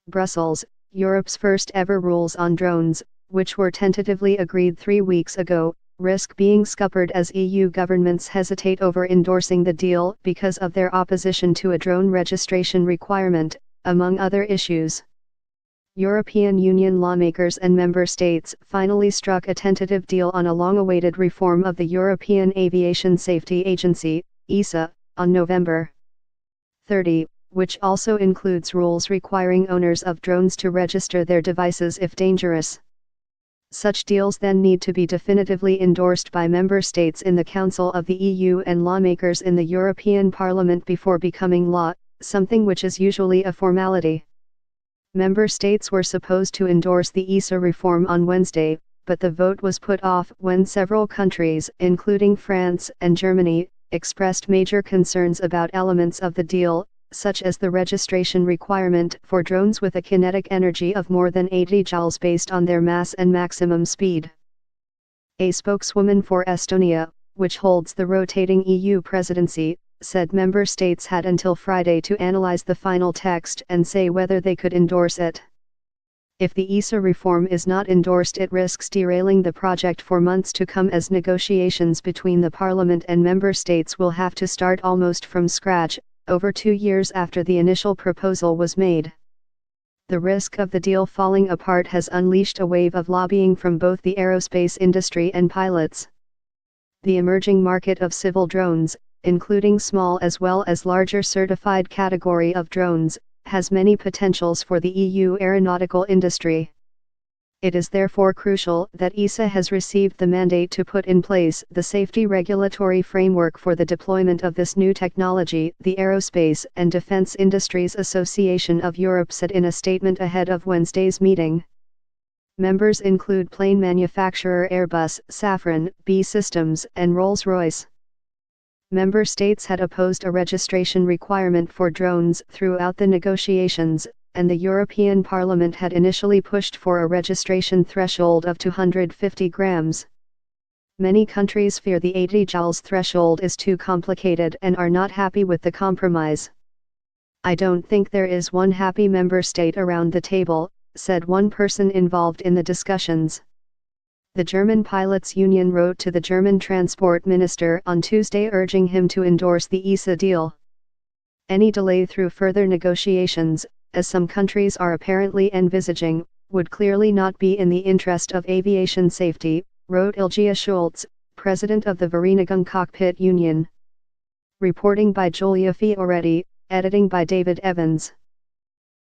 Brussels, Europe's first ever rules on drones, which were tentatively agreed 3 weeks ago, risk being scuppered as EU governments hesitate over endorsing the deal because of their opposition to a drone registration requirement, among other issues. European Union lawmakers and member states finally struck a tentative deal on a long-awaited reform of the European Aviation Safety Agency, ESA, on November 30, which also includes rules requiring owners of drones to register their devices if dangerous. Such deals then need to be definitively endorsed by member states in the Council of the EU and lawmakers in the European Parliament before becoming law, something which is usually a formality. Member states were supposed to endorse the ESA reform on Wednesday, but the vote was put off when several countries, including France and Germany, expressed major concerns about elements of the deal, such as the registration requirement for drones with a kinetic energy of more than 80 joules based on their mass and maximum speed. A spokeswoman for Estonia, which holds the rotating EU presidency, said member states had until Friday to analyze the final text and say whether they could endorse it. If the ESA reform is not endorsed, it risks derailing the project for months to come, as negotiations between the Parliament and member states will have to start almost from scratch, over 2 years after the initial proposal was made. The risk of the deal falling apart has unleashed a wave of lobbying from both the aerospace industry and pilots. The emerging market of civil drones, including small as well as larger certified category of drones, has many potentials for the EU aeronautical industry. It is therefore crucial that ESA has received the mandate to put in place the safety regulatory framework for the deployment of this new technology, the Aerospace and Defense Industries Association of Europe said in a statement ahead of Wednesday's meeting. Members include plane manufacturer Airbus, Safran, B Systems, and Rolls-Royce. Member states had opposed a registration requirement for drones throughout the negotiations, and the European Parliament had initially pushed for a registration threshold of 250 grams. Many countries fear the 80 joules threshold is too complicated and are not happy with the compromise. "I don't think there is one happy member state around the table," said one person involved in the discussions. The German Pilots Union wrote to the German Transport Minister on Tuesday urging him to endorse the ESA deal. Any delay through further negotiations, as some countries are apparently envisaging, would clearly not be in the interest of aviation safety, wrote Ilja Schulz, president of the Vereinigung Cockpit Union. Reporting by Giulia Fioretti, editing by David Evans.